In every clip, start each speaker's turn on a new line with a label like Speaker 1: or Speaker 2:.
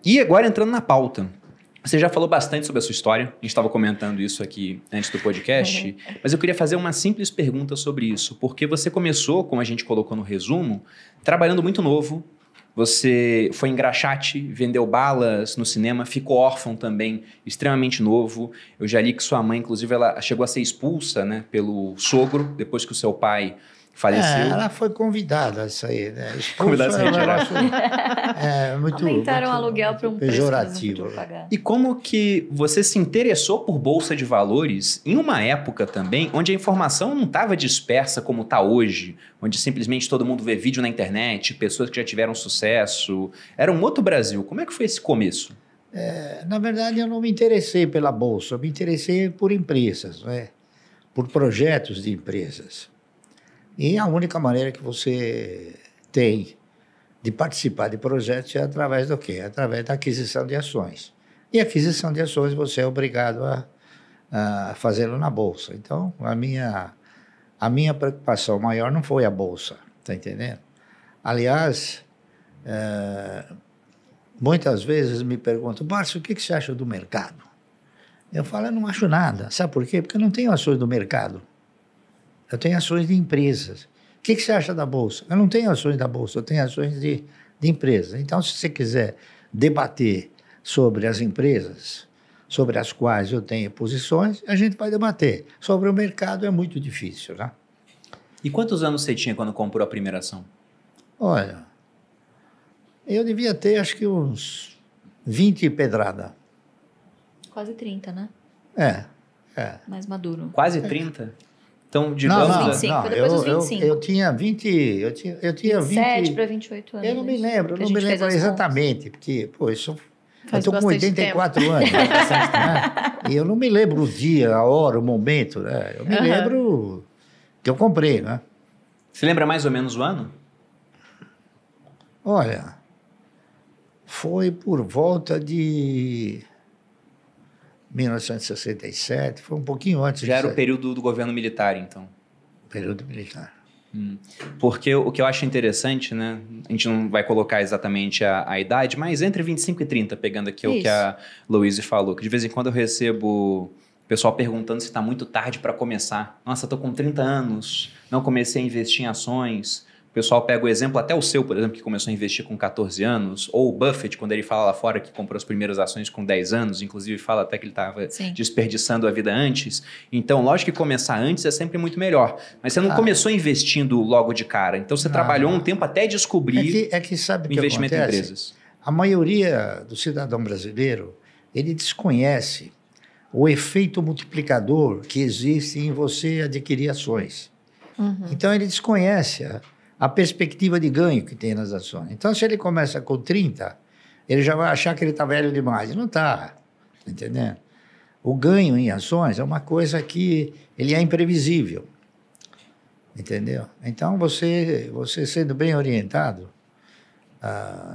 Speaker 1: E agora entrando na pauta. Você já falou bastante sobre a sua história, a gente estava comentando isso aqui antes do podcast, mas eu queria fazer uma simples pergunta sobre isso, porque você começou, como a gente colocou no resumo, trabalhando muito novo, você foi engraxate, vendeu balas no cinema, ficou órfão também, extremamente novo. Eu já li que sua mãe, inclusive, ela chegou a ser expulsa, né, pelo sogro, depois que o seu pai faleceu.
Speaker 2: Ela foi convidada a isso aí, né?
Speaker 1: Convidada a se retirar.
Speaker 2: Muito,
Speaker 3: aumentaram o
Speaker 2: muito
Speaker 3: aluguel para um
Speaker 2: pejorativo.
Speaker 3: preço que pagar.
Speaker 1: E como que você se interessou por Bolsa de Valores em uma época também onde a informação não estava dispersa como está hoje, onde simplesmente todo mundo vê vídeo na internet, pessoas que já tiveram sucesso. Era um outro Brasil. Como é que foi esse começo?
Speaker 2: Na verdade, eu não me interessei pela Bolsa, eu me interessei por empresas, né? Por projetos de empresas. E a única maneira que você tem de participar de projetos é através do quê? Através da aquisição de ações. E aquisição de ações você é obrigado a fazê-lo na Bolsa. Então, a minha preocupação maior não foi a Bolsa, tá entendendo? Aliás, muitas vezes me perguntam, Márcio, o que você acha do mercado? Eu falo, eu não acho nada. Sabe por quê? Porque eu não tenho ações do mercado. Eu tenho ações de empresas. O que você acha da Bolsa? Eu não tenho ações da Bolsa, eu tenho ações de empresas. Então, se você quiser debater sobre as empresas, sobre as quais eu tenho posições, a gente vai debater. Sobre o mercado é muito difícil, né?
Speaker 1: E quantos anos você tinha quando comprou a primeira ação?
Speaker 2: Olha, eu devia ter acho que uns 20 e pedrada.
Speaker 3: Quase 30, né?
Speaker 2: Mais
Speaker 3: maduro.
Speaker 1: Quase 30? Então, digamos...
Speaker 2: Não,
Speaker 3: 25, depois dos 25.
Speaker 2: Eu tinha 20... Eu tinha
Speaker 3: 27 para 28 anos.
Speaker 2: Eu não me lembro,
Speaker 3: que a gente fez as
Speaker 2: exatamente, porque, pô, eu
Speaker 3: Faz
Speaker 2: estou com
Speaker 3: bastante
Speaker 2: 84 anos, né? E eu não me lembro o dia, a hora, o momento, né? Eu me lembro que eu comprei, né?
Speaker 1: Você lembra mais ou menos o ano?
Speaker 2: Olha, foi por volta de 1967, foi um pouquinho antes.
Speaker 1: Já era o período do governo militar, então.
Speaker 2: Período militar.
Speaker 1: Porque o que eu acho interessante, né? A gente não vai colocar exatamente a idade, mas entre 25 e 30, pegando aqui o que a Louise falou, que de vez em quando eu recebo o pessoal perguntando se está muito tarde para começar. Nossa, estou com 30 anos, não comecei a investir em ações. O pessoal pega o exemplo, até o seu, por exemplo, que começou a investir com 14 anos, ou o Buffett, quando ele fala lá fora que comprou as primeiras ações com 10 anos, inclusive fala até que ele estava desperdiçando a vida antes. Então, lógico que começar antes é sempre muito melhor. Mas você não começou investindo logo de cara. Então, você trabalhou um tempo até descobrir
Speaker 2: sabe
Speaker 1: o investimento
Speaker 2: que
Speaker 1: em
Speaker 2: acontece?
Speaker 1: empresas.
Speaker 2: A maioria do cidadão brasileiro, ele desconhece o efeito multiplicador que existe em você adquirir ações. Então, ele desconhece a perspectiva de ganho que tem nas ações. Então, se ele começa com 30, ele já vai achar que ele está velho demais. Não está, entendendo? O ganho em ações é uma coisa que ele é imprevisível, entendeu? Então, você sendo bem orientado,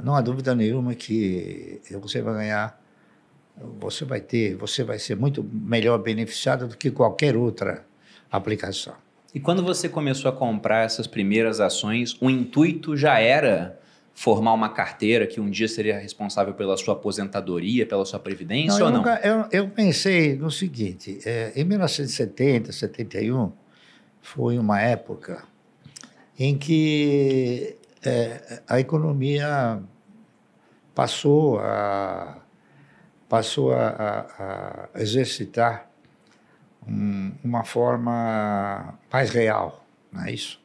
Speaker 2: não há dúvida nenhuma que você vai ganhar, você vai ser muito melhor beneficiado do que qualquer outra aplicação.
Speaker 1: E quando você começou a comprar essas primeiras ações, o intuito já era formar uma carteira que um dia seria responsável pela sua aposentadoria, pela sua previdência ou não?
Speaker 2: Eu pensei no seguinte, em 1970, 71, foi uma época em que a economia passou a exercitar uma forma mais real, não é isso?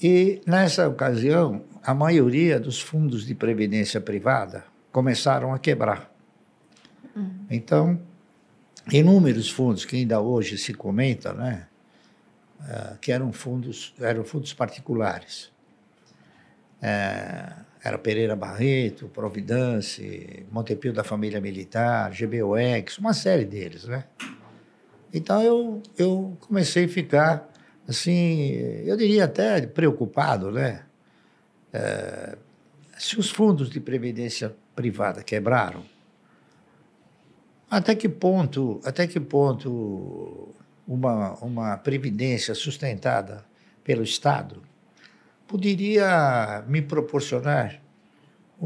Speaker 2: E, nessa ocasião, a maioria dos fundos de previdência privada começaram a quebrar. Então, inúmeros fundos que ainda hoje se comenta, né, que eram fundos particulares. Era Pereira Barreto, Providence, Montepio da Família Militar, GBOX, uma série deles, né? Então, eu comecei a ficar, assim, eu diria até preocupado, né? Se os fundos de previdência privada quebraram, até que ponto uma previdência sustentada pelo Estado poderia me proporcionar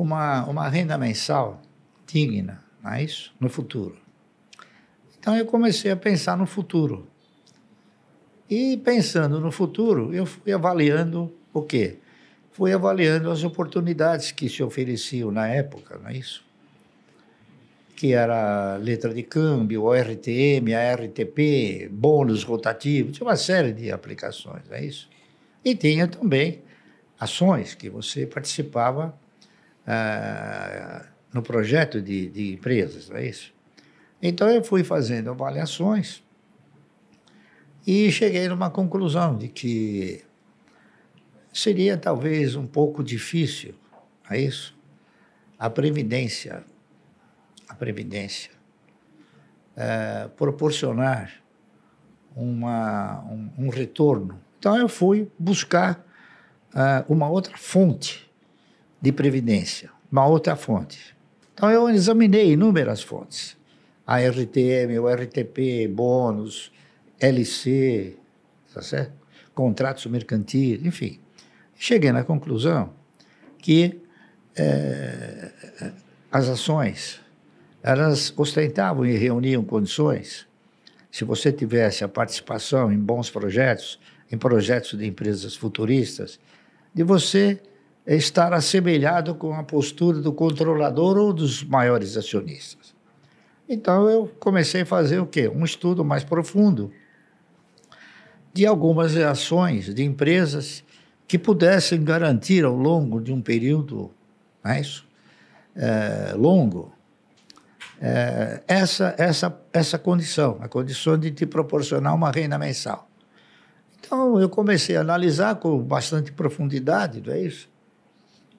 Speaker 2: uma renda mensal digna, não é isso? No futuro. Então, eu comecei a pensar no futuro. E, pensando no futuro, eu fui avaliando o quê? Fui avaliando as oportunidades que se ofereciam na época, não é isso? Que era letra de câmbio, o RTM, a RTP, bônus rotativos, tinha uma série de aplicações, não é isso? E tinha também ações que você participava no projeto de empresas, não é isso? Então, eu fui fazendo avaliações e cheguei numa conclusão de que seria talvez um pouco difícil, não é isso? A Previdência proporcionar um retorno. Então, eu fui buscar uma outra fonte de previdência, uma outra fonte. Então, eu examinei inúmeras fontes. A RTM, o RTP, bônus, LC, tá certo? Contratos mercantis, enfim. Cheguei na conclusão que as ações, elas ostentavam e reuniam condições, se você tivesse a participação em bons projetos, em projetos de empresas futuristas, de você estar assemelhado com a postura do controlador ou dos maiores acionistas. Então, eu comecei a fazer o quê? Um estudo mais profundo de algumas ações de empresas que pudessem garantir ao longo de um período, não é isso? Longo, essa condição, a condição de te proporcionar uma renda mensal. Então, eu comecei a analisar com bastante profundidade, não é isso?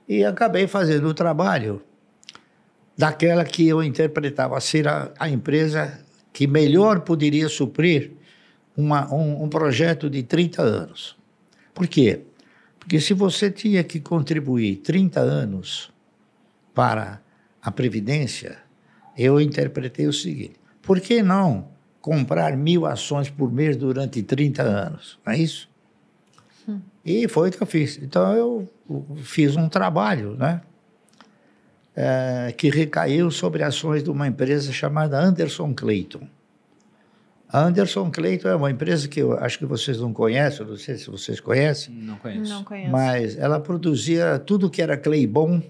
Speaker 2: E acabei fazendo o trabalho daquela que eu interpretava ser a empresa que melhor poderia suprir um projeto de 30 anos. Por quê? Porque se você tinha que contribuir 30 anos para a Previdência, eu interpretei o seguinte: por que não comprar 1.000 ações por mês durante 30 anos? Não é isso? E foi o que eu fiz. Então, eu fiz um trabalho, né, que recaiu sobre ações de uma empresa chamada Anderson Clayton. A Anderson Clayton é uma empresa que eu acho que vocês não conhecem, não sei se vocês conhecem.
Speaker 1: Não conheço.
Speaker 3: Não conheço.
Speaker 2: Mas ela produzia tudo que era Claybon,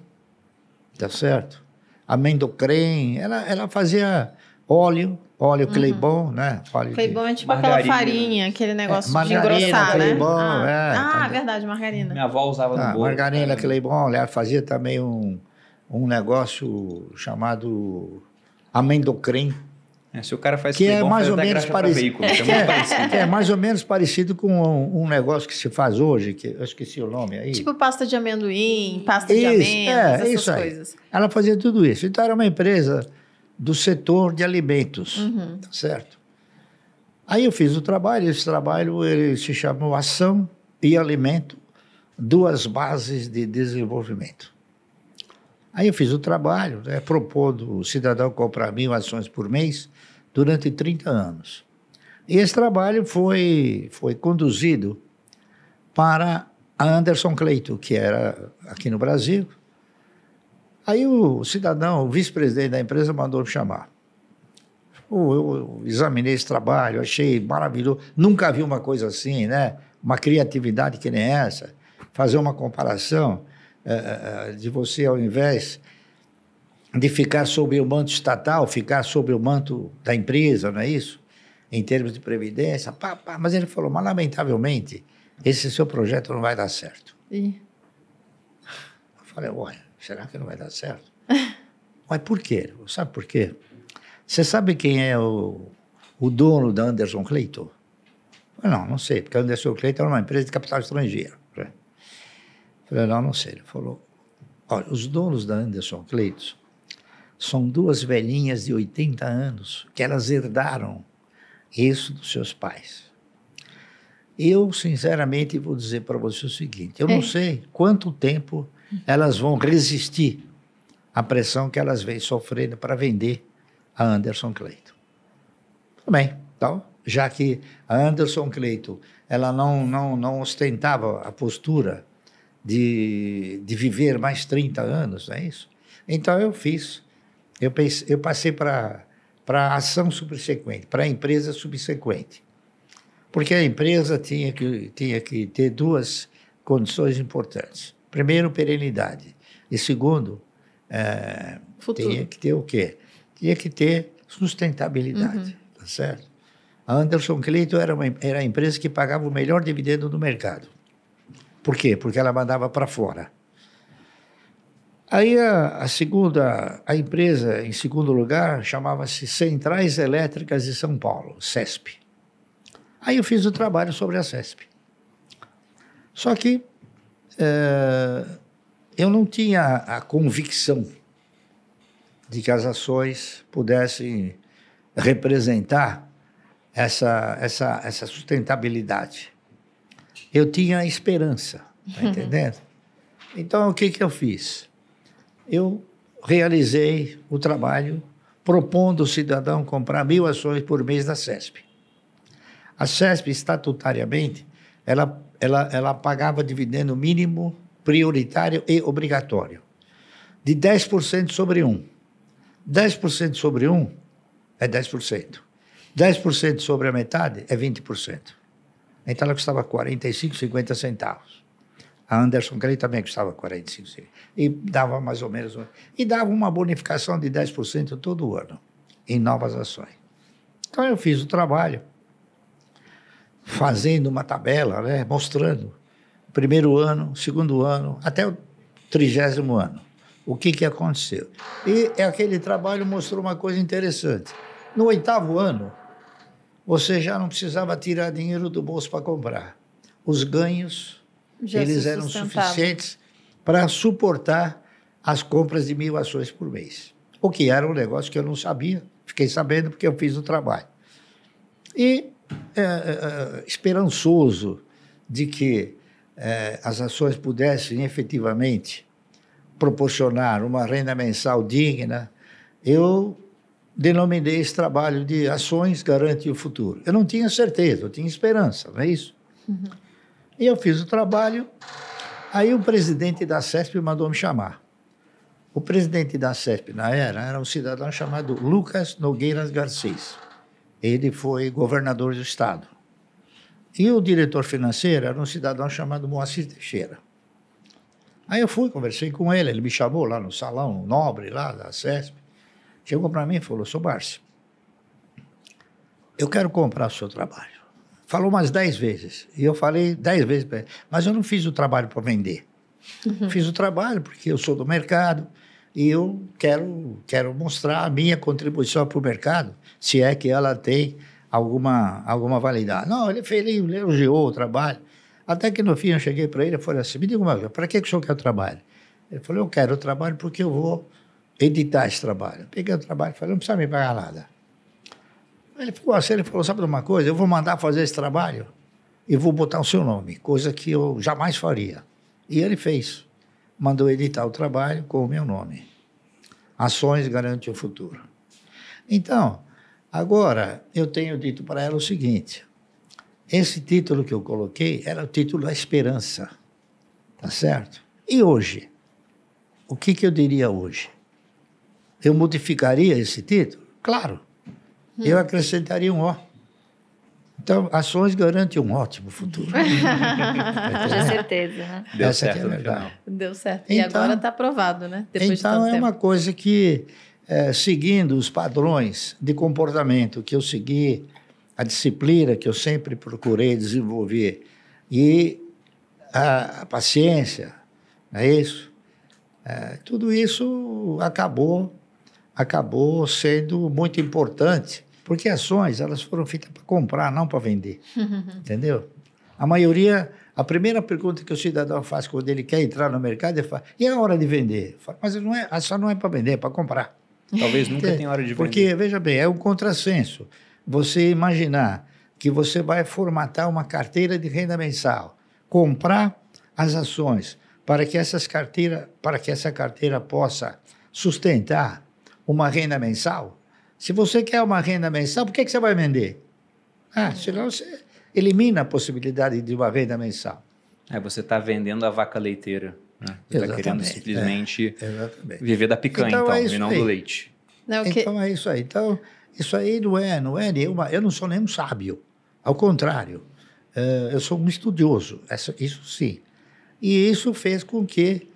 Speaker 2: tá certo? Amendocrem, ela fazia óleo Claybon, né?
Speaker 3: Claybon é tipo
Speaker 1: margarina,
Speaker 3: aquela farinha, aquele negócio de
Speaker 2: margarina,
Speaker 3: engrossar, né?
Speaker 2: Claybon,
Speaker 3: Verdade, margarina.
Speaker 1: Minha avó usava no bolo.
Speaker 2: margarina Claybon, ela fazia também um negócio chamado amendocrem.
Speaker 1: Se o cara faz
Speaker 2: que é mais ou
Speaker 1: faz
Speaker 2: menos parecido, que é mais ou menos parecido com um negócio que se faz hoje, que eu esqueci o nome aí.
Speaker 3: Tipo pasta de amendoim, pasta de amêndoas, essas
Speaker 2: isso aí.
Speaker 3: coisas.
Speaker 2: Ela fazia tudo isso. Então, era uma empresa do setor de alimentos, tá certo? Aí eu fiz o trabalho, esse trabalho ele se chamou Ação e Alimento, duas bases de desenvolvimento. Aí eu fiz o trabalho, né, propondo o cidadão comprar 1.000 ações por mês durante 30 anos. E esse trabalho foi conduzido para a Anderson Clayton, que era aqui no Brasil. Aí o cidadão, o vice-presidente da empresa, mandou me chamar. Eu examinei esse trabalho, achei maravilhoso. Nunca vi uma coisa assim, né? Uma criatividade que nem essa. Fazer uma comparação de você, ao invés de ficar sob o manto estatal, ficar sob o manto da empresa, não é isso? Em termos de previdência. Mas ele falou, mas lamentavelmente, esse seu projeto não vai dar certo. Eu falei, olha, será que não vai dar certo? Mas por quê? Sabe por quê? Você sabe quem é o dono da Anderson Clayton? Eu falei, não sei, porque a Anderson Clayton era uma empresa de capital estrangeiro. Eu falei, não sei. Ele falou, olha, os donos da Anderson Clayton são duas velhinhas de 80 anos que elas herdaram isso dos seus pais. Eu, sinceramente, vou dizer para você o seguinte, eu não sei quanto tempo elas vão resistir à pressão que elas vêm sofrendo para vender a Anderson Clayton. Tudo bem, então, já que a Anderson Clayton ela não ostentava a postura de viver mais 30 anos, não é isso? Então, eu passei para a ação subsequente, para a empresa subsequente. Porque a empresa tinha que ter duas condições importantes. Primeiro, perenidade. E segundo, tinha que ter o quê? Tinha que ter sustentabilidade, tá certo? A Anderson Clayton era a empresa que pagava o melhor dividendo do mercado. Por quê? Porque ela mandava para fora. Aí a empresa, em segundo lugar, chamava-se Centrais Elétricas de São Paulo, CESP. Aí eu fiz o trabalho sobre a CESP. Só que eu não tinha a convicção de que as ações pudessem representar essa sustentabilidade. Eu tinha esperança, tá entendendo? Então, o que eu fiz? Eu realizei o trabalho propondo o cidadão comprar 1.000 ações por mês da CESP. A CESP, estatutariamente, ela pagava dividendo mínimo, prioritário e obrigatório, de 10% sobre 1. 10% sobre 1 é 10%. 10% sobre a metade é 20%. Então ela custava 45, 50 centavos. A Anderson Clayton também custava 45 centavos. E dava mais ou menos... E dava uma bonificação de 10% todo ano em novas ações. Então eu fiz o trabalho fazendo uma tabela, né, mostrando o primeiro ano, segundo ano, até o 30º ano. O que aconteceu? E aquele trabalho mostrou uma coisa interessante. No 8º ano, você já não precisava tirar dinheiro do bolso para comprar. Os ganhos, eles eram suficientes para suportar as compras de 1.000 ações por mês. O que era um negócio que eu não sabia, fiquei sabendo porque eu fiz o trabalho. E esperançoso de que as ações pudessem efetivamente proporcionar uma renda mensal digna, eu denominei esse trabalho de Ações Garante o Futuro. Eu não tinha certeza, eu tinha esperança, não é isso? Uhum. E eu fiz o trabalho, aí o presidente da CESP mandou me chamar. O presidente da CESP, era um cidadão chamado Lucas Nogueiras Garcês. Ele foi governador do estado. E o diretor financeiro era um cidadão chamado Moacir Teixeira. Aí eu fui, conversei com ele, ele me chamou lá no salão nobre lá da CESP. Chegou para mim e falou, Sr. Barsi, eu quero comprar o seu trabalho. Falou umas 10 vezes. E eu falei 10 vezes para ele, mas eu não fiz o trabalho para vender. Uhum. Fiz o trabalho porque eu sou do mercado e eu quero mostrar a minha contribuição para o mercado, se é que ela tem alguma validade. Não, ele elogiou o trabalho. Até que no fim eu cheguei para ele e falei assim, me diga uma coisa, para que o senhor quer o trabalho? Ele falou, eu quero o trabalho porque eu vou editar esse trabalho. Eu peguei o trabalho e falei, não precisa me pagar nada. Ele ficou assim, ele falou, sabe de uma coisa? Eu vou mandar fazer esse trabalho e vou botar o seu nome, coisa que eu jamais faria. E ele fez. Mandou editar o trabalho com o meu nome. Ações Garante o Futuro. Então, agora eu tenho dito para ela o seguinte, esse título que eu coloquei era o título da esperança, tá certo? E hoje? O que eu diria hoje? Eu modificaria esse título? Claro. Eu acrescentaria um O. Então, Ações Garante um ótimo futuro.
Speaker 3: Com certeza, né?
Speaker 1: Deu certo no final.
Speaker 3: Deu certo. E agora está aprovado, né? Depois de tanto tempo.
Speaker 2: Uma coisa que, seguindo os padrões de comportamento que eu segui, a disciplina que eu sempre procurei desenvolver e a paciência, não é isso? Tudo isso acabou sendo muito importante, porque ações elas foram feitas para comprar, não para vender, entendeu? A primeira pergunta que o cidadão faz quando ele quer entrar no mercado, ele fala, e a hora de vender? Fala, mas a ação não é para vender, é para comprar.
Speaker 1: Talvez nunca tenha hora de vender.
Speaker 2: Porque, veja bem, é um contrassenso. Você imaginar que você vai formatar uma carteira de renda mensal, comprar as ações para que essa carteira possa sustentar uma renda mensal. Se você quer uma renda mensal, por que você vai vender? Senão você elimina a possibilidade de uma renda mensal.
Speaker 1: Você está vendendo a vaca leiteira. Né? Você está querendo simplesmente viver da picanha, e não do leite.
Speaker 2: Então é isso aí. Então, isso aí não é nenhuma... Eu não sou nenhum sábio. Ao contrário, eu sou um estudioso. Isso sim. E isso fez com que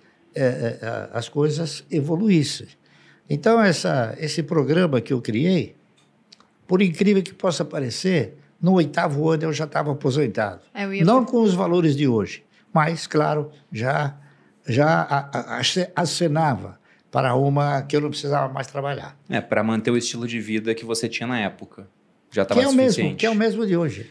Speaker 2: as coisas evoluíssem. Então, esse programa que eu criei, por incrível que possa parecer, no 8º ano eu já estava aposentado. Não com os valores de hoje, mas, claro, já acenava para uma que eu não precisava mais trabalhar.
Speaker 1: Para manter o estilo de vida que você tinha na época. Já estava suficiente.
Speaker 2: Que é o mesmo de hoje.